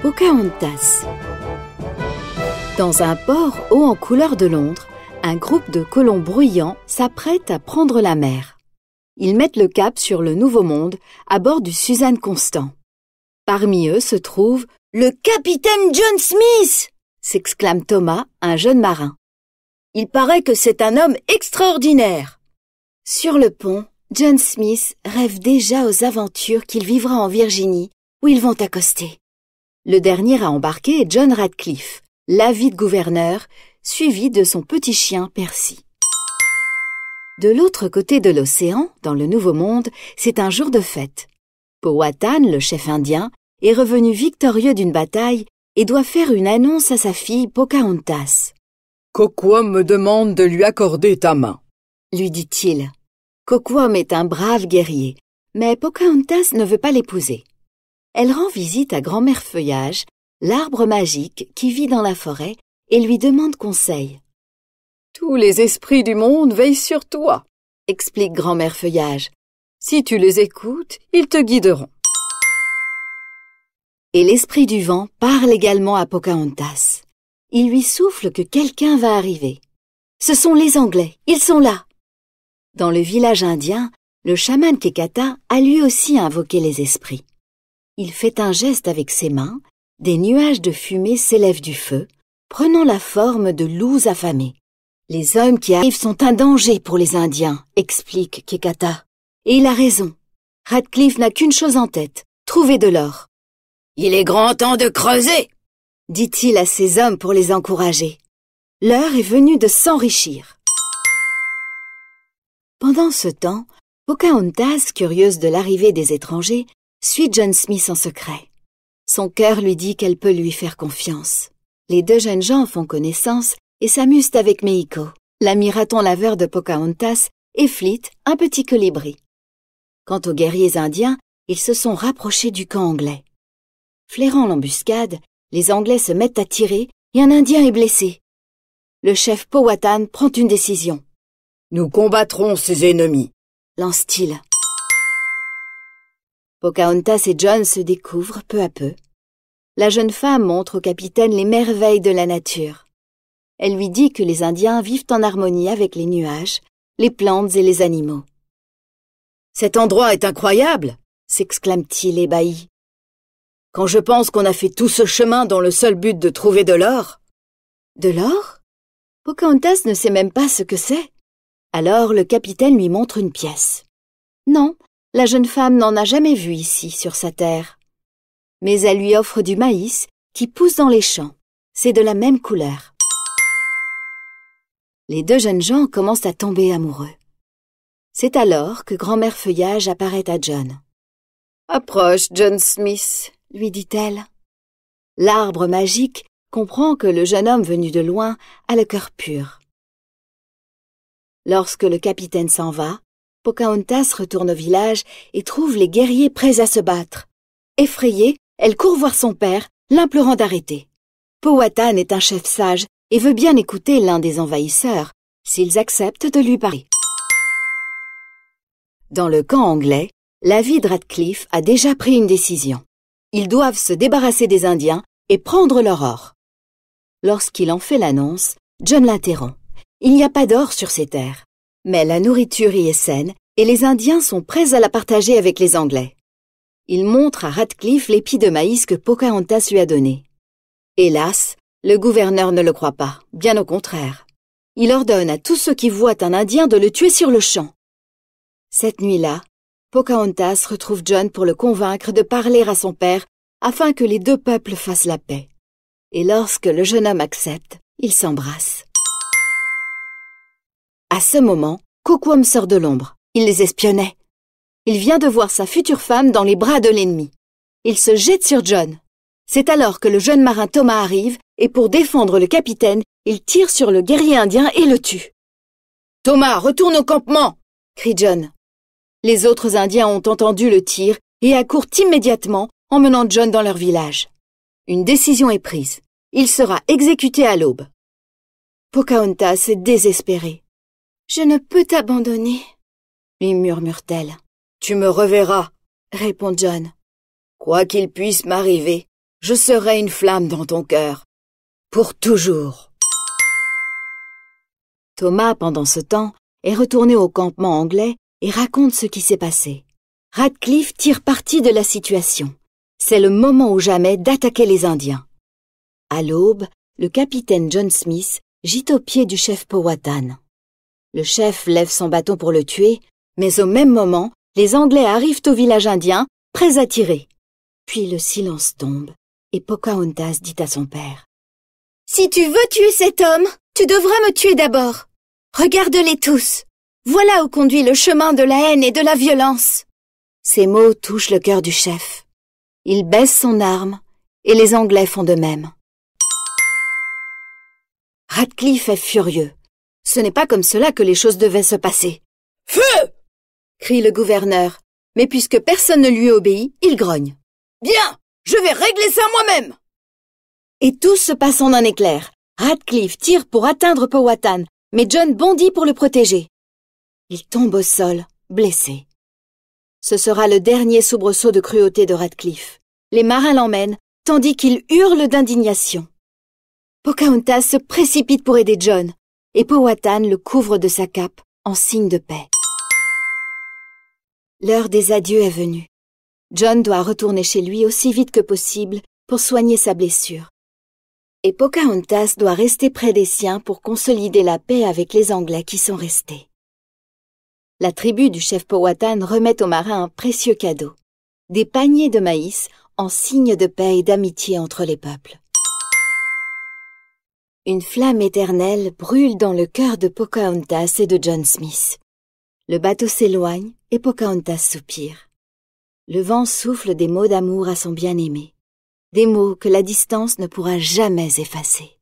Pocahontas. Dans un port haut en couleur de Londres, un groupe de colons bruyants s'apprête à prendre la mer. Ils mettent le cap sur le Nouveau Monde à bord du Suzanne Constant. Parmi eux se trouve le capitaine John Smith, s'exclame Thomas, un jeune marin. Il paraît que c'est un homme extraordinaire. Sur le pont, John Smith rêve déjà aux aventures qu'il vivra en Virginie, où ils vont accoster. Le dernier à embarquer est John Radcliffe, l'avide gouverneur, suivi de son petit chien Percy. De l'autre côté de l'océan, dans le Nouveau Monde, c'est un jour de fête. Powhatan, le chef indien, est revenu victorieux d'une bataille et doit faire une annonce à sa fille Pocahontas. « Coquom me demande de lui accorder ta main, » lui dit-il. Coquom est un brave guerrier, mais Pocahontas ne veut pas l'épouser. Elle rend visite à Grand-mère Feuillage, l'arbre magique qui vit dans la forêt, et lui demande conseil. « Tous les esprits du monde veillent sur toi, » explique Grand-mère Feuillage. « Si tu les écoutes, ils te guideront. » Et l'esprit du vent parle également à Pocahontas. Il lui souffle que quelqu'un va arriver. Ce sont les Anglais, ils sont là. Dans le village indien, le chaman Kekata a lui aussi invoqué les esprits. Il fait un geste avec ses mains, des nuages de fumée s'élèvent du feu, prenant la forme de loups affamés. Les hommes qui arrivent sont un danger pour les Indiens, explique Kekata. Et il a raison. Radcliffe n'a qu'une chose en tête, trouver de l'or. Il est grand temps de creuser, dit-il à ses hommes pour les encourager. L'heure est venue de s'enrichir. Pendant ce temps, Pocahontas, curieuse de l'arrivée des étrangers, suit John Smith en secret. Son cœur lui dit qu'elle peut lui faire confiance. Les deux jeunes gens font connaissance et s'amusent avec Meiko, l'ami raton laveur de Pocahontas, et Fleet, un petit colibri. Quant aux guerriers indiens, ils se sont rapprochés du camp anglais. Flairant l'embuscade, les Anglais se mettent à tirer et un Indien est blessé. Le chef Powhatan prend une décision. « Nous combattrons ces ennemis, » lance-t-il. Pocahontas et John se découvrent peu à peu. La jeune femme montre au capitaine les merveilles de la nature. Elle lui dit que les Indiens vivent en harmonie avec les nuages, les plantes et les animaux. « Cet endroit est incroyable !» s'exclame-t-il ébahi. « Quand je pense qu'on a fait tout ce chemin dans le seul but de trouver de l'or. » De l'or ? Pocahontas ne sait même pas ce que c'est. Alors le capitaine lui montre une pièce. Non, la jeune femme n'en a jamais vu ici, sur sa terre. Mais elle lui offre du maïs qui pousse dans les champs. C'est de la même couleur. Les deux jeunes gens commencent à tomber amoureux. C'est alors que Grand-mère Feuillage apparaît à John. « Approche, John Smith, » lui dit-elle. L'arbre magique comprend que le jeune homme venu de loin a le cœur pur. Lorsque le capitaine s'en va, Pocahontas retourne au village et trouve les guerriers prêts à se battre. Effrayée, elle court voir son père, l'implorant d'arrêter. Powhatan est un chef sage et veut bien écouter l'un des envahisseurs, s'ils acceptent de lui parler. Dans le camp anglais, l'avide Radcliffe a déjà pris une décision. Ils doivent se débarrasser des Indiens et prendre leur or. Lorsqu'il en fait l'annonce, John l'interrompt. Il n'y a pas d'or sur ces terres, mais la nourriture y est saine et les Indiens sont prêts à la partager avec les Anglais. Il montre à Radcliffe l'épi de maïs que Pocahontas lui a donné. Hélas, le gouverneur ne le croit pas, bien au contraire. Il ordonne à tous ceux qui voient un Indien de le tuer sur le champ. Cette nuit-là, Pocahontas retrouve John pour le convaincre de parler à son père afin que les deux peuples fassent la paix. Et lorsque le jeune homme accepte, ils s'embrassent. À ce moment, Coquom sort de l'ombre. Il les espionnait. Il vient de voir sa future femme dans les bras de l'ennemi. Il se jette sur John. C'est alors que le jeune marin Thomas arrive et pour défendre le capitaine, il tire sur le guerrier indien et le tue. « Thomas, retourne au campement !» crie John. Les autres Indiens ont entendu le tir et accourent immédiatement, emmenant John dans leur village. Une décision est prise. Il sera exécuté à l'aube. Pocahontas est désespérée. Je ne peux t'abandonner, lui murmure-t-elle. Tu me reverras, Répond John. quoi qu'il puisse m'arriver, je serai une flamme dans ton cœur. Pour toujours. Thomas, pendant ce temps, est retourné au campement anglais et raconte ce qui s'est passé. Radcliffe tire parti de la situation. C'est le moment ou jamais d'attaquer les Indiens. À l'aube, le capitaine John Smith gît aux pieds du chef Powhatan. Le chef lève son bâton pour le tuer, mais au même moment, les Anglais arrivent au village indien, prêts à tirer. Puis le silence tombe et Pocahontas dit à son père: « Si tu veux tuer cet homme, tu devras me tuer d'abord. Regarde-les tous. Voilà où conduit le chemin de la haine et de la violence. » Ces mots touchent le cœur du chef. Il baisse son arme et les Anglais font de même. Radcliffe est furieux. Ce n'est pas comme cela que les choses devaient se passer. « Feu !» crie le gouverneur, mais puisque personne ne lui obéit, il grogne. « Bien, je vais régler ça moi-même !» Et tout se passe en un éclair. Radcliffe tire pour atteindre Powhatan, mais John bondit pour le protéger. Il tombe au sol, blessé. Ce sera le dernier soubresaut de cruauté de Radcliffe. Les marins l'emmènent, tandis qu'il hurle d'indignation. Pocahontas se précipite pour aider John, et Powhatan le couvre de sa cape en signe de paix. L'heure des adieux est venue. John doit retourner chez lui aussi vite que possible pour soigner sa blessure. Et Pocahontas doit rester près des siens pour consolider la paix avec les Anglais qui sont restés. La tribu du chef Powhatan remet aux marins un précieux cadeau, des paniers de maïs en signe de paix et d'amitié entre les peuples. Une flamme éternelle brûle dans le cœur de Pocahontas et de John Smith. Le bateau s'éloigne et Pocahontas soupire. Le vent souffle des mots d'amour à son bien-aimé, des mots que la distance ne pourra jamais effacer.